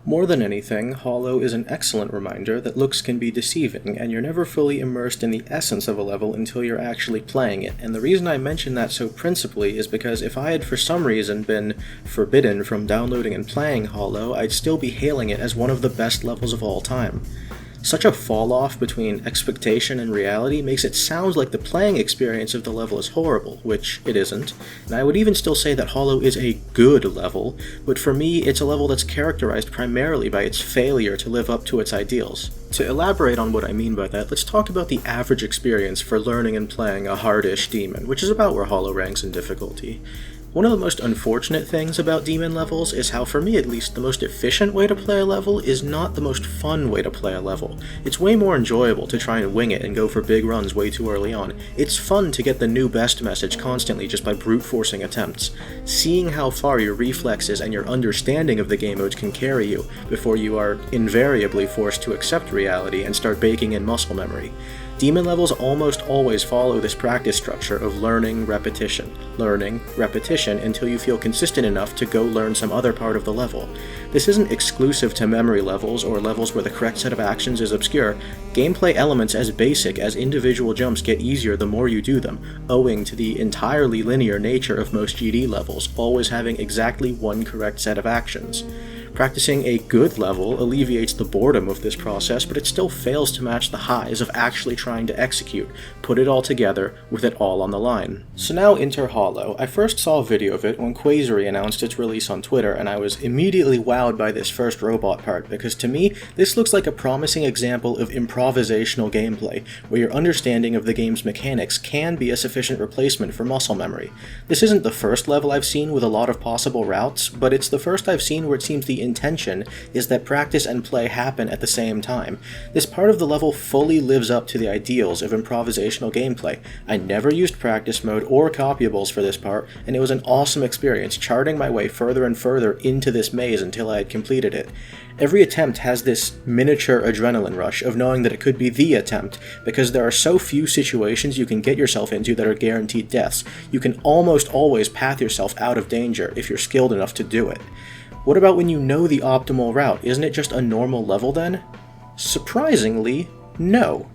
More than anything, Hollow is an excellent reminder that looks can be deceiving, and you're never fully immersed in the essence of a level until you're actually playing it. And the reason I mention that so principally is because if I had for some reason been forbidden from downloading and playing Hollow, I'd still be hailing it as one of the best levels of all time. Such a fall-off between expectation and reality makes it sound like the playing experience of the level is horrible, which it isn't, and I would even still say that Hollow is a good level, but for me it's a level that's characterized primarily by its failure to live up to its ideals. To elaborate on what I mean by that, let's talk about the average experience for learning and playing a hardish demon, which is about where Hollow ranks in difficulty. One of the most unfortunate things about demon levels is how, for me at least, the most efficient way to play a level is not the most fun way to play a level. It's way more enjoyable to try and wing it and go for big runs way too early on. It's fun to get the new best message constantly just by brute forcing attempts. Seeing how far your reflexes and your understanding of the game modes can carry you before you are invariably forced to accept reality and start baking in muscle memory. Demon levels almost always follow this practice structure of learning, repetition, until you feel consistent enough to go learn some other part of the level. This isn't exclusive to memory levels or levels where the correct set of actions is obscure. Gameplay elements as basic as individual jumps get easier the more you do them, owing to the entirely linear nature of most GD levels, always having exactly one correct set of actions. Practicing a good level alleviates the boredom of this process, but it still fails to match the highs of actually trying to execute, put it all together, with it all on the line. So now enter Hollow. I first saw a video of it when Quazery announced its release on Twitter, and I was immediately wowed by this first robot part, because to me, this looks like a promising example of improvisational gameplay, where your understanding of the game's mechanics can be a sufficient replacement for muscle memory. This isn't the first level I've seen with a lot of possible routes, but it's the first I've seen where it seems the intention is that practice and play happen at the same time. This part of the level fully lives up to the ideals of improvisational gameplay. I never used practice mode or copyables for this part, and it was an awesome experience charting my way further and further into this maze until I had completed it. Every attempt has this miniature adrenaline rush of knowing that it could be the attempt, because there are so few situations you can get yourself into that are guaranteed deaths. You can almost always path yourself out of danger if you're skilled enough to do it. What about when you know the optimal route? Isn't it just a normal level then? Surprisingly, no.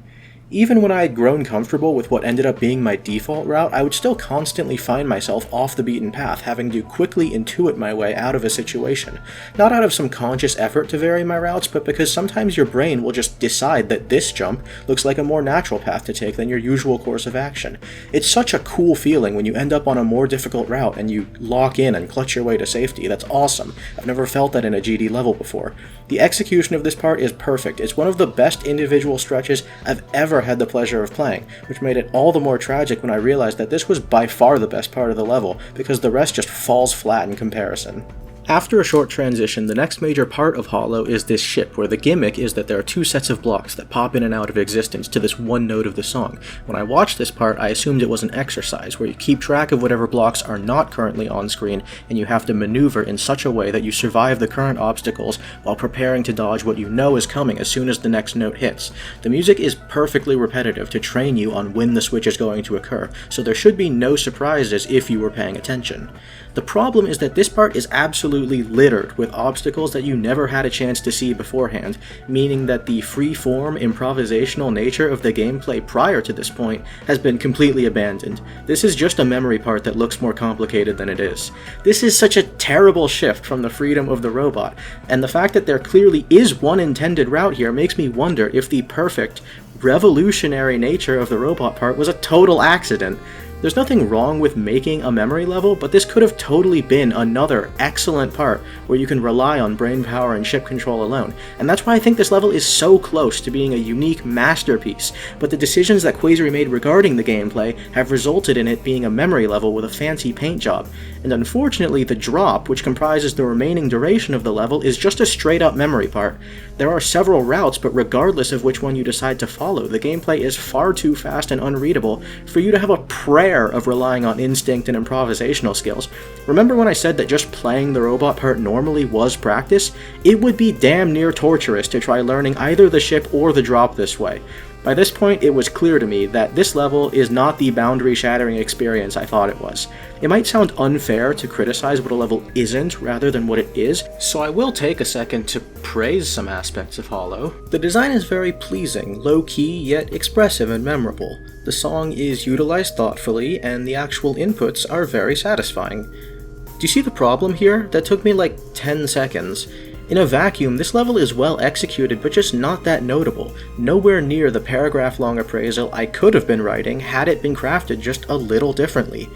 Even when I had grown comfortable with what ended up being my default route, I would still constantly find myself off the beaten path, having to quickly intuit my way out of a situation. Not out of some conscious effort to vary my routes, but because sometimes your brain will just decide that this jump looks like a more natural path to take than your usual course of action. It's such a cool feeling when you end up on a more difficult route and you lock in and clutch your way to safety. That's awesome. I've never felt that in a GD level before. The execution of this part is perfect. It's one of the best individual stretches I've ever had the pleasure of playing, which made it all the more tragic when I realized that this was by far the best part of the level, because the rest just falls flat in comparison. After a short transition, the next major part of Hollow is this ship, where the gimmick is that there are two sets of blocks that pop in and out of existence to this one note of the song. When I watched this part, I assumed it was an exercise, where you keep track of whatever blocks are not currently on screen, and you have to maneuver in such a way that you survive the current obstacles while preparing to dodge what you know is coming as soon as the next note hits. The music is perfectly repetitive to train you on when the switch is going to occur, so there should be no surprises if you were paying attention. The problem is that this part is absolutely littered with obstacles that you never had a chance to see beforehand, meaning that the free-form, improvisational nature of the gameplay prior to this point has been completely abandoned. This is just a memory part that looks more complicated than it is. This is such a terrible shift from the freedom of the robot, and the fact that there clearly is one intended route here makes me wonder if the perfect, revolutionary nature of the robot part was a total accident. There's nothing wrong with making a memory level, but this could have totally been another excellent part where you can rely on brain power and ship control alone, and that's why I think this level is so close to being a unique masterpiece, but the decisions that Quazery made regarding the gameplay have resulted in it being a memory level with a fancy paint job, and unfortunately the drop, which comprises the remaining duration of the level, is just a straight up memory part. There are several routes, but regardless of which one you decide to follow, the gameplay is far too fast and unreadable for you to have a prayer of relying on instinct and improvisational skills. Remember when I said that just playing the robot part normally was practice? It would be damn near torturous to try learning either the ship or the drop this way. By this point, it was clear to me that this level is not the boundary-shattering experience I thought it was. It might sound unfair to criticize what a level isn't rather than what it is, so I will take a second to praise some aspects of Hollow. The design is very pleasing, low-key, yet expressive and memorable. The song is utilized thoughtfully, and the actual inputs are very satisfying. Do you see the problem here? That took me like 10 seconds. In a vacuum, this level is well executed, but just not that notable. Nowhere near the paragraph-long appraisal I could have been writing had it been crafted just a little differently.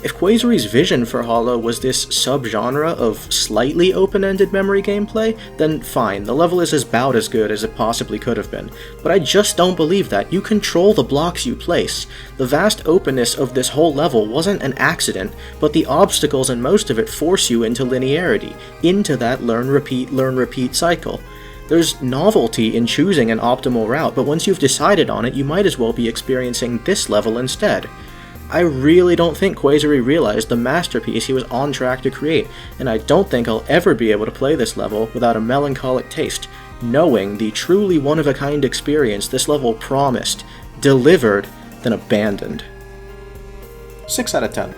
If Quazery's vision for Hollow was this subgenre of slightly open-ended memory gameplay, then fine, the level is about as good as it possibly could have been. But I just don't believe that. You control the blocks you place. The vast openness of this whole level wasn't an accident, but the obstacles in most of it force you into linearity, into that learn-repeat cycle. There's novelty in choosing an optimal route, but once you've decided on it, you might as well be experiencing this level instead. I really don't think Quazery realized the masterpiece he was on track to create, and I don't think I'll ever be able to play this level without a melancholic taste, knowing the truly one-of-a-kind experience this level promised, delivered, then abandoned. 6 out of 10.